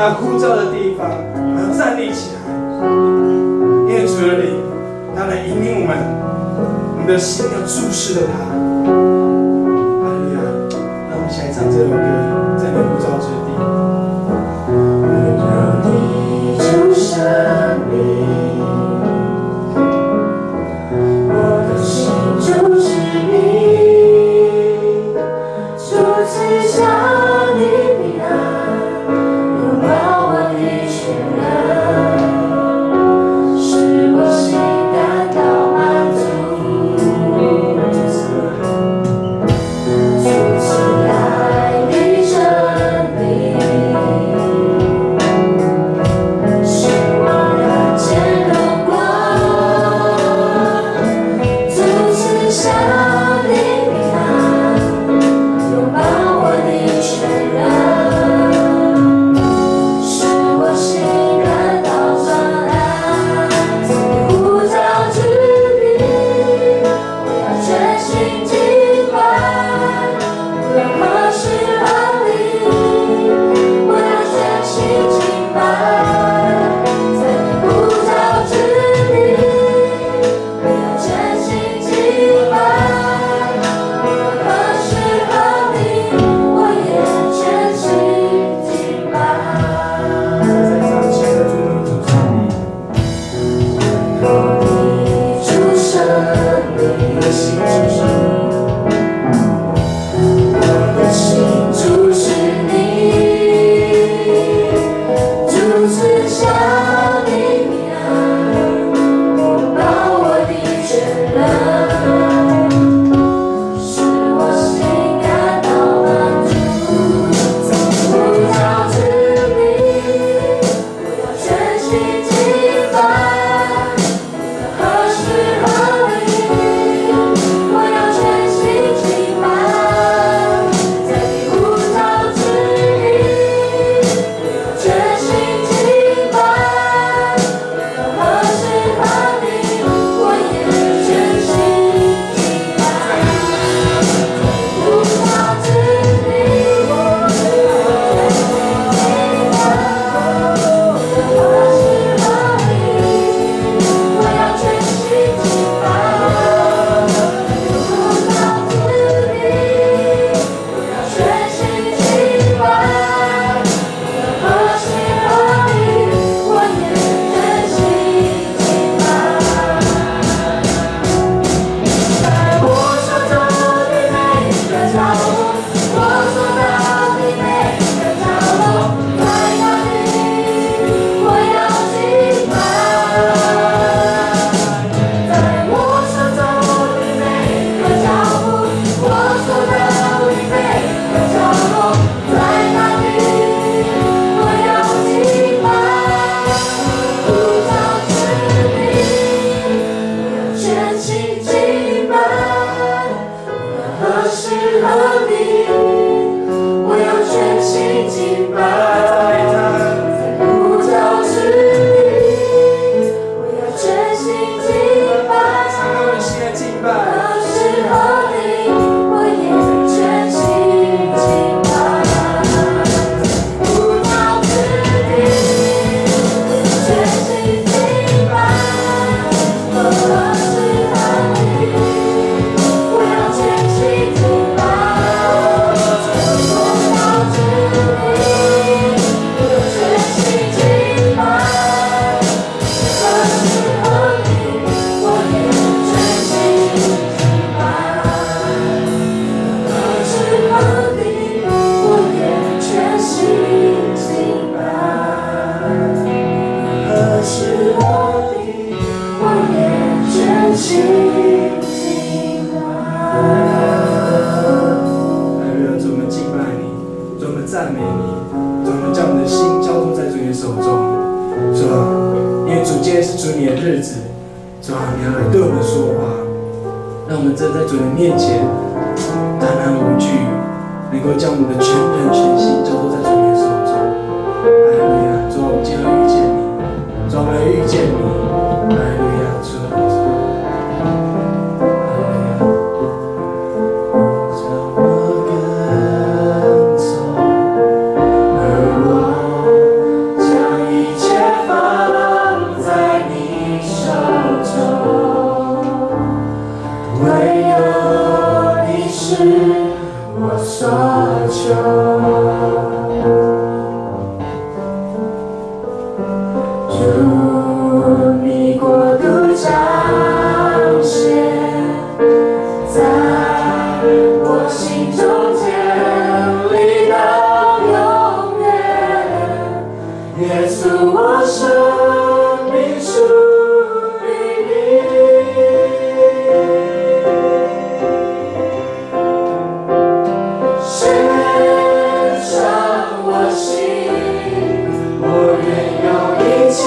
要呼召的地方，我们要站立起来，因为主的灵，他来引领我们的心要注视着他。哈利路亚！让我们一起来唱这首歌，在你呼召之地。让你主生命，我的心就是你，主赐下你平安，拥抱我的全人，使我心感到满足。主赐爱的真理，使我看见荣光。主赐下你平安，拥抱我的全人，使我心感到专安。在你呼召之地，我要全心敬拜，无论何时何地，我要全心敬拜。在你呼召之地，我要全心敬拜，无论何时何地，我也全心敬拜。在上期的主能主上你，你主生命，我的心注视你。我的心注视你，主赐下你平安，拥抱我的全人，使我心感到满足。呼召之地，我要全心敬拜，无论何时何地，我要全心敬拜。在你呼召之地，我要全心敬拜，无论何时何地，我也全心敬拜。呼召之地，我要全心敬拜，无论何时何地，我要全心敬拜。呼召之地，我要全心敬拜，无论何时何地，我也全心敬拜。在我所走的每个角落，我所到的每个角落，在哪里我要敬拜。在我所走的每个角落，我所到的每个角落，在哪里我要敬拜。呼召之地，我要全心敬拜，无论何时何地，我要全心敬拜。在呼召之地，我要全心敬拜。唱到我们心的敬拜。何时何地，我也全心敬拜。呼召之地，我要全心敬拜。何时何地，我要全心敬拜。呼召之地，我要全心敬拜。何时何地，我也全心敬拜。何时何地，我也全心敬拜。何时何地，我也全心敬拜。哈利路亚！主，我们敬拜你，主，我们赞美你，主，我们将我们的心交托在主你的手中。主啊，因为主今天是主你的日子，主啊，你要来对我们说话，让我们站在主的面前，坦然无惧，能够将我们的全人全心交托在主你的手中。哈利路亚！主啊，我们今天要遇见你，主啊，我们要遇见你。哈利路亚！主啊，哈利路亚！让我跟从，而我我生命属于你。献上我心，我愿用一切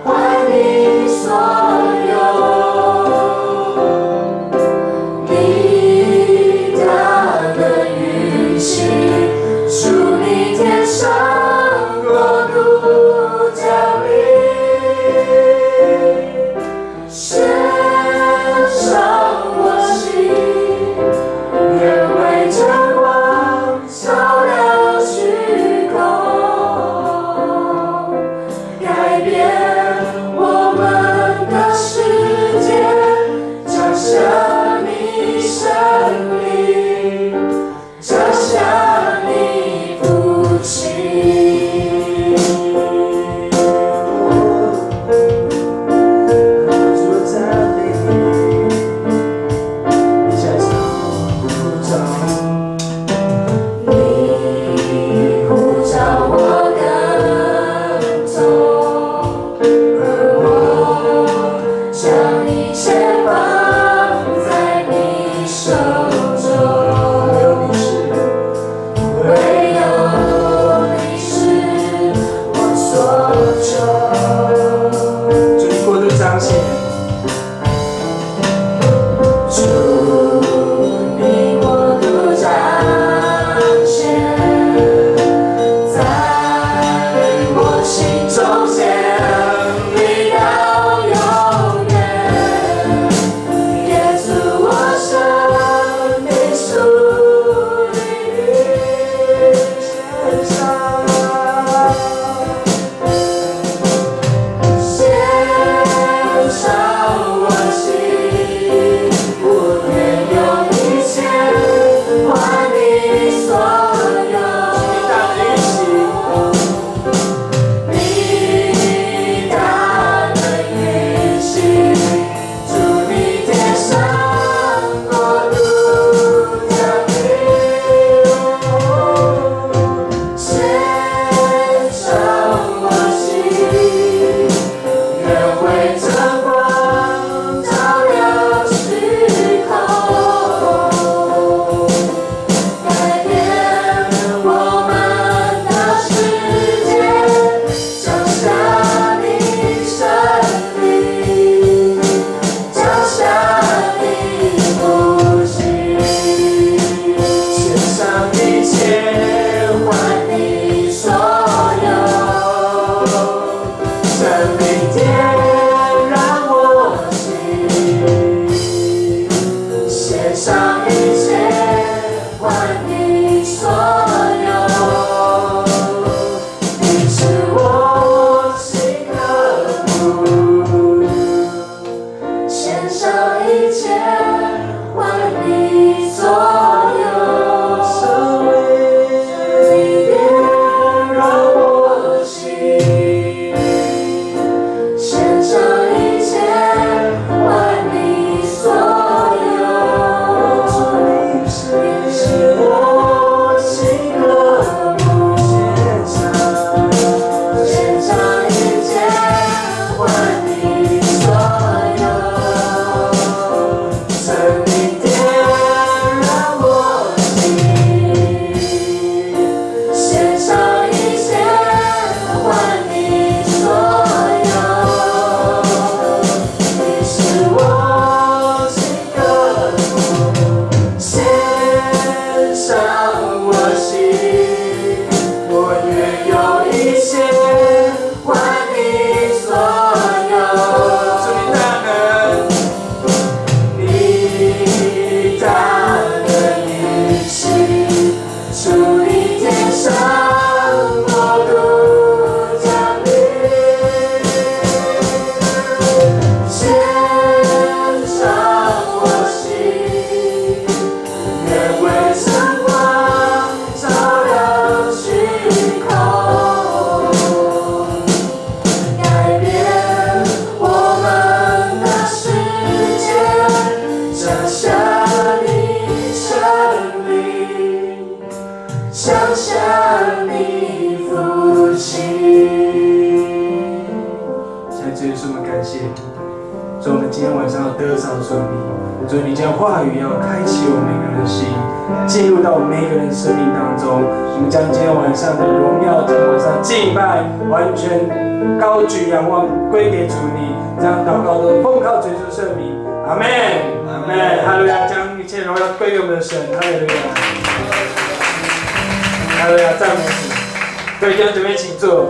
还你所有。你的恩与情，属你天上国度降临。所以我们今天晚上要得着主你，主你将话语要开启我们每个人的心，进入到我们每一个人生命当中。我们将今天晚上的荣耀，今天晚上敬拜，完全高举仰望归给主你。这样祷告都奉靠主耶稣圣名，阿门，阿门，哈利路亚！将一切荣耀归给我们的神，哈利路亚，哈利路亚！赞美主。各位弟兄姊妹，请坐。